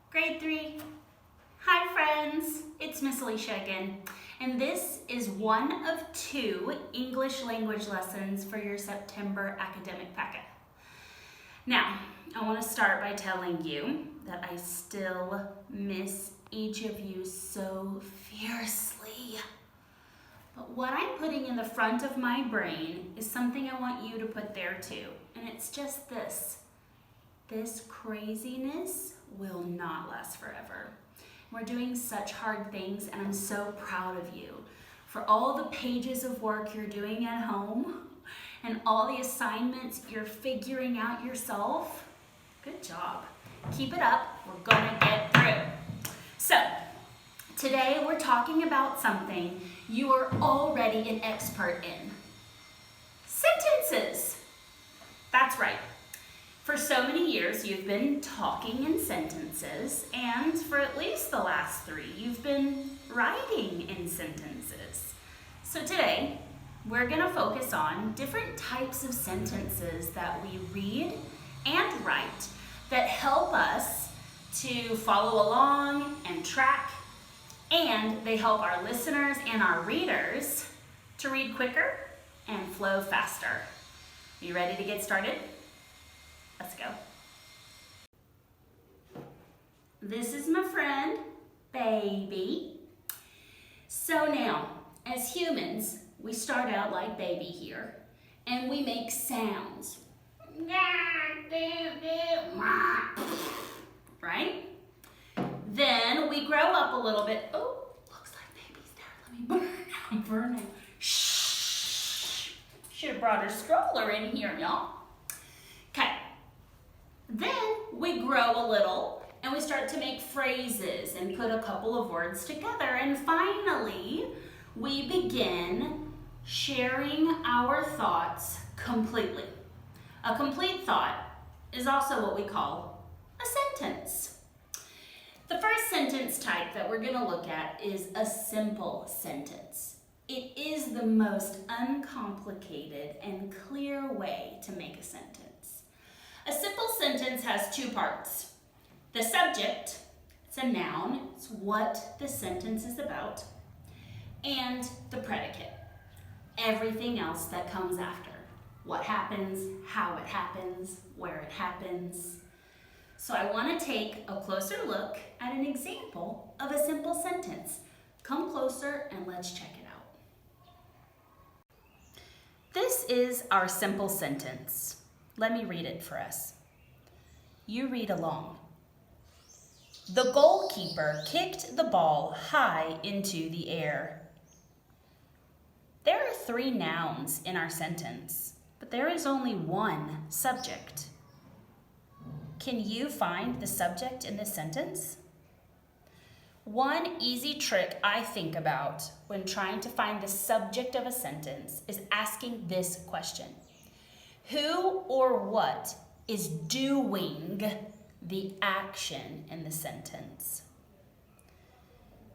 Grade 3. Hi friends, it's Miss Alisha again, and this is one of 2 English language lessons for your September academic packet. Now, I want to start by telling you that I still miss each of you so fiercely. But what I'm putting in the front of my brain is something I want you to put there too, and it's just this. This craziness will not last forever. We're doing such hard things, and I'm so proud of you for all the pages of work you're doing at home and all the assignments you're figuring out yourself. Good job. Keep it up. We're gonna get through. So, today we're talking about something you are already an expert in. Sentences. That's right. For so many years, you've been talking in sentences, and for at least the last 3, you've been writing in sentences. So today, we're gonna focus on different types of sentences that we read and write that help us to follow along and track, and they help our listeners and our readers to read quicker and flow faster. Are you ready to get started? Let's go. This is my friend, Baby. So now, as humans, we start out like Baby here, and we make sounds. Right? Then we grow up a little bit. Oh, looks like Baby's there. Let me burn him. Shh. Should have brought her stroller in here, y'all. Okay. Then we grow a little and we start to make phrases and put a couple of words together. And finally, we begin sharing our thoughts completely. A complete thought is also what we call a sentence. The first sentence type that we're going to look at is a simple sentence. It is the most uncomplicated and clear way to make a sentence. A simple sentence has 2 parts. The subject, it's a noun, it's what the sentence is about, and the predicate, everything else that comes after. What happens, how it happens, where it happens. So I want to take a closer look at an example of a simple sentence. Come closer and let's check it out. This is our simple sentence. Let me read it for us. You read along. The goalkeeper kicked the ball high into the air. There are 3 nouns in our sentence, but there is only 1 subject. Can you find the subject in this sentence? One easy trick I think about when trying to find the subject of a sentence is asking this question. Who or what is doing the action in the sentence?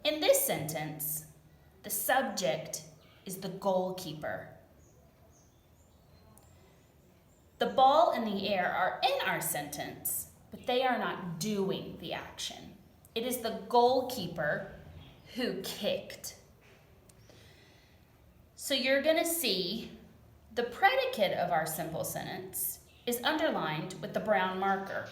In this sentence, the subject is the goalkeeper. The ball and the air are in our sentence, but they are not doing the action. It is the goalkeeper who kicked. So you're going to see the predicate of our simple sentence is underlined with the brown marker.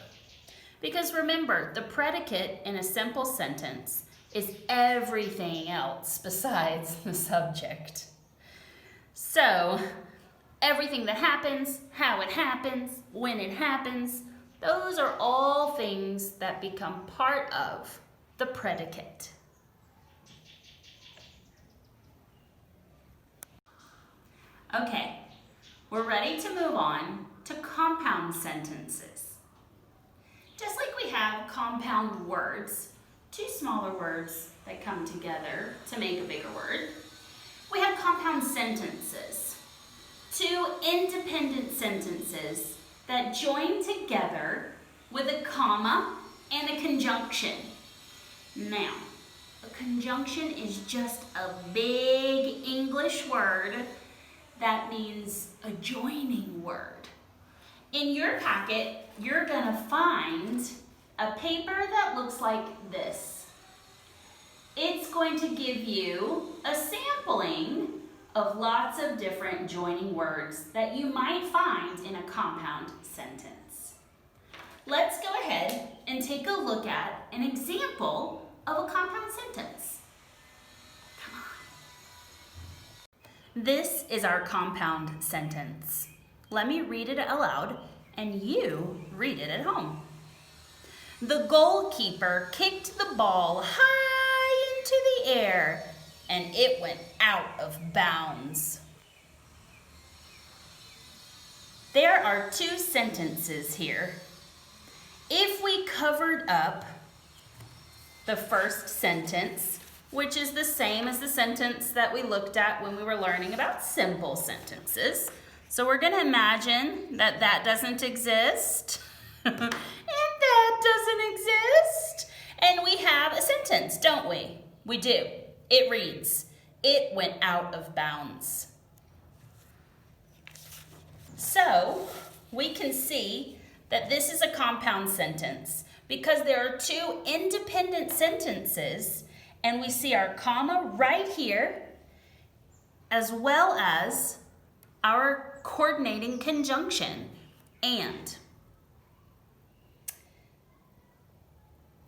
Because remember, the predicate in a simple sentence is everything else besides the subject. So, everything that happens, how it happens, when it happens, those are all things that become part of the predicate. Okay. We're ready to move on to compound sentences. Just like we have compound words, 2 smaller words that come together to make a bigger word, we have compound sentences, 2 independent sentences that join together with a comma and a conjunction. Now, a conjunction is just a big English word that means a joining word. In your packet, you're gonna find a paper that looks like this. It's going to give you a sampling of lots of different joining words that you might find in a compound sentence. Let's go ahead and take a look at an example of a compound sentence. Come on. This is our compound sentence. Let me read it aloud and you read it at home. The goalkeeper kicked the ball high into the air and it went out of bounds. There are two sentences here. If we covered up the first sentence, which is the same as the sentence that we looked at when we were learning about simple sentences. So we're going to imagine that that doesn't exist and that doesn't exist. And we have a sentence, don't we? We do. It reads, it went out of bounds. So we can see that this is a compound sentence because there are two independent sentences and we see our comma right here as well as our coordinating conjunction, and.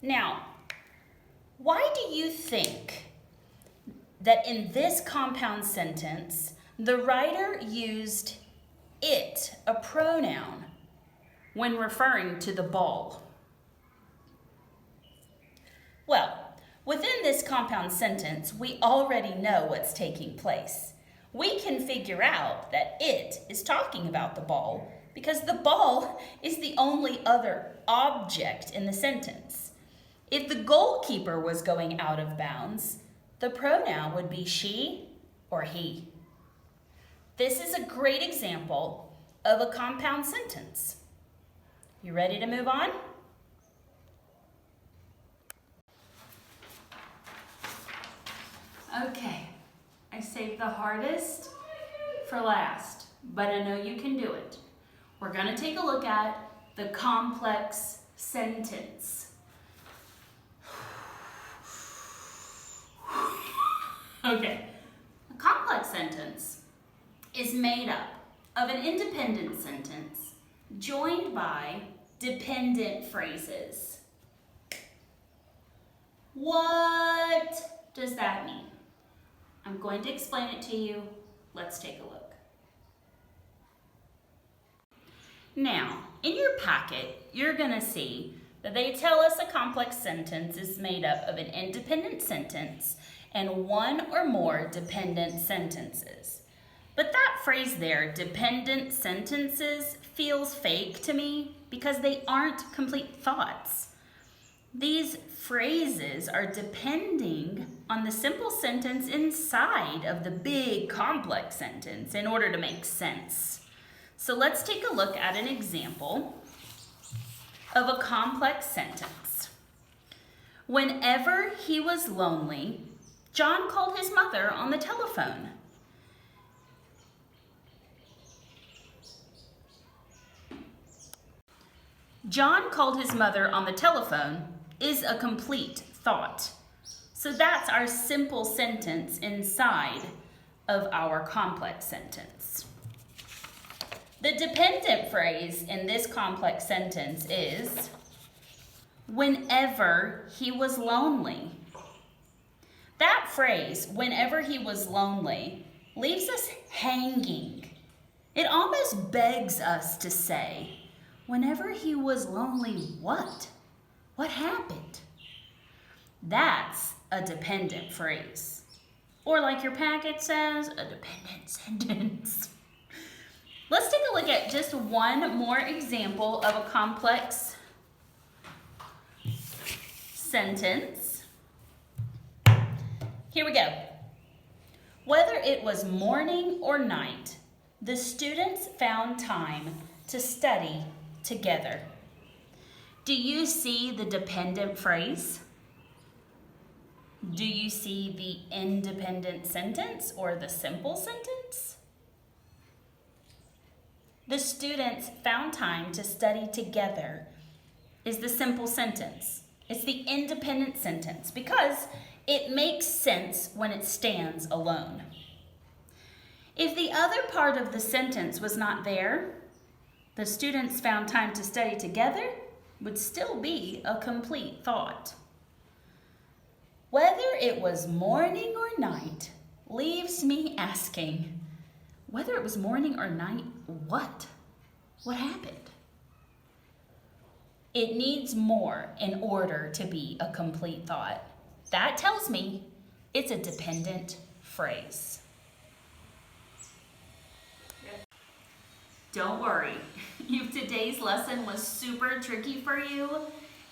Now, why do you think that in this compound sentence, the writer used it, a pronoun, when referring to the ball? Well, within this compound sentence, we already know what's taking place. We can figure out that it is talking about the ball because the ball is the only other object in the sentence. If the goalkeeper was going out of bounds, the pronoun would be she or he. This is a great example of a compound sentence. You ready to move on? Okay, I saved the hardest for last, but I know you can do it. We're going to take a look at the complex sentence. Okay, a complex sentence is made up of an independent sentence joined by dependent phrases. What does that mean? I'm going to explain it to you. Let's take a look. Now, in your packet, you're going to see that they tell us a complex sentence is made up of an independent sentence and one or more dependent sentences. But that phrase there, dependent sentences, feels fake to me because they aren't complete thoughts. These phrases are depending on the simple sentence inside of the big complex sentence in order to make sense. So let's take a look at an example of a complex sentence. Whenever he was lonely, John called his mother on the telephone. John called his mother on the telephone is a complete thought. So that's our simple sentence inside of our complex sentence. The dependent phrase in this complex sentence is, whenever he was lonely. That phrase, whenever he was lonely, leaves us hanging. It almost begs us to say, whenever he was lonely, what? What happened? That's a dependent phrase. Or like your packet says, a dependent sentence. Let's take a look at just one more example of a complex sentence. Here we go. Whether it was morning or night, the students found time to study together. Do you see the dependent phrase? Do you see the independent sentence or the simple sentence? The students found time to study together. is the simple sentence. It's the independent sentence because it makes sense when it stands alone. If the other part of the sentence was not there, the students found time to study together would still be a complete thought. Whether it was morning or night leaves me asking, whether it was morning or night, what? What happened? It needs more in order to be a complete thought. That tells me it's a dependent phrase. Don't worry, if today's lesson was super tricky for you,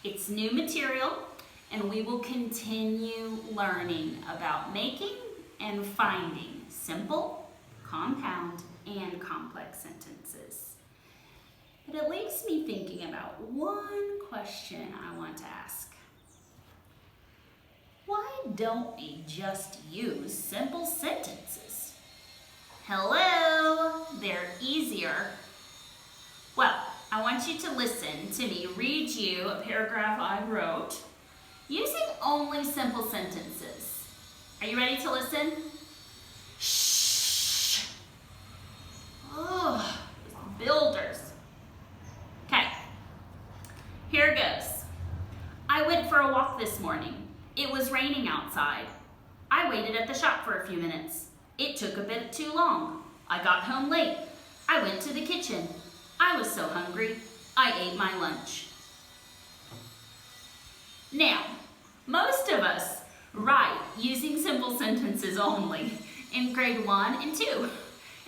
it's new material and we will continue learning about making and finding simple, compound, and complex sentences. But it leaves me thinking about one question I want to ask. Why don't we just use simple sentences? Hello, they're easier. Well, I want you to listen to me read you a paragraph I wrote using only simple sentences. Are you ready to listen? Shh. Oh, builders. Okay, here goes. I went for a walk this morning. It was raining outside. I waited at the shop for a few minutes. It took a bit too long. I got home late. I went to the kitchen. I was so hungry, I ate my lunch. Now, most of us write using simple sentences only in grade 1 and 2.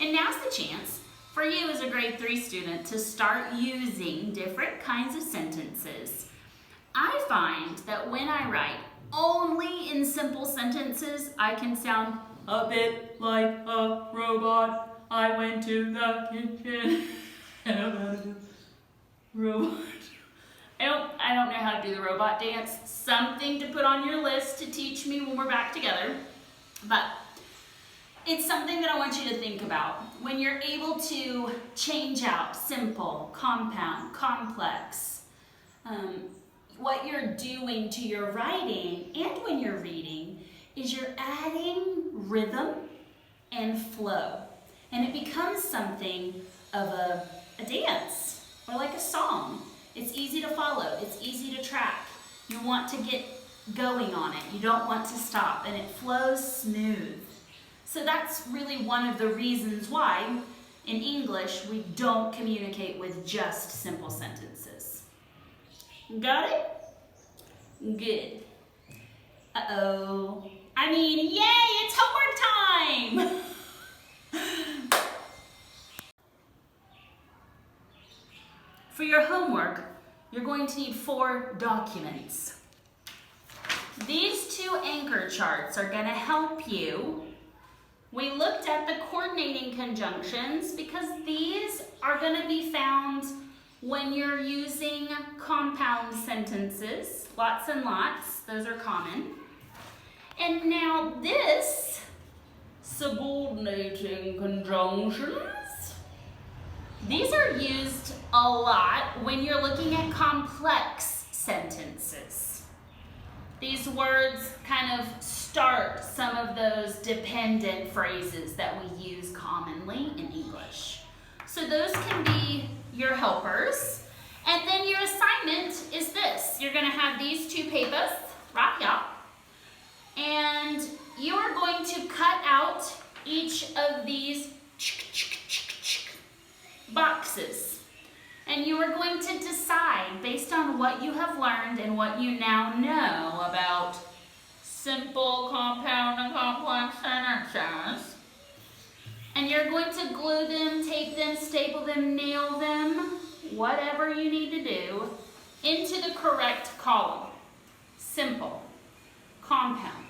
And now's the chance for you as a grade 3 student to start using different kinds of sentences. I find that when I write only in simple sentences, I can sound a bit like a robot. I went to the kitchen. Robot. I don't know how to do the robot dance. Something to put on your list to teach me when we're back together. But it's something that I want you to think about. When you're able to change out simple, compound, complex, what you're doing to your writing and when you're reading is you're adding rhythm and flow. And it becomes something of a dance or like a song. It's easy to follow. It's easy to track. You want to get going on it. You don't want to stop, and it flows smooth. So that's really one of the reasons why in English we don't communicate with just simple sentences. Got it? Good. Uh-oh. I mean, yay, it's homework time! For your homework, you're going to need 4 documents. These 2 anchor charts are going to help you. We looked at the coordinating conjunctions because these are going to be found when you're using compound sentences. Lots and lots, those are common. And now this, subordinating conjunctions, these are used a lot when you're looking at complex sentences. These words kind of start some of those dependent phrases that we use commonly in English. So those can be your helpers. And then your assignment is this. You're going to have these 2 papers right here. And you are going to cut out each of these boxes. And you are going to decide based on what you have learned and what you now know about simple, compound, and complex sentences. And you're going to glue them, tape them, staple them, nail them, whatever you need to do, into the correct column. Simple, compound,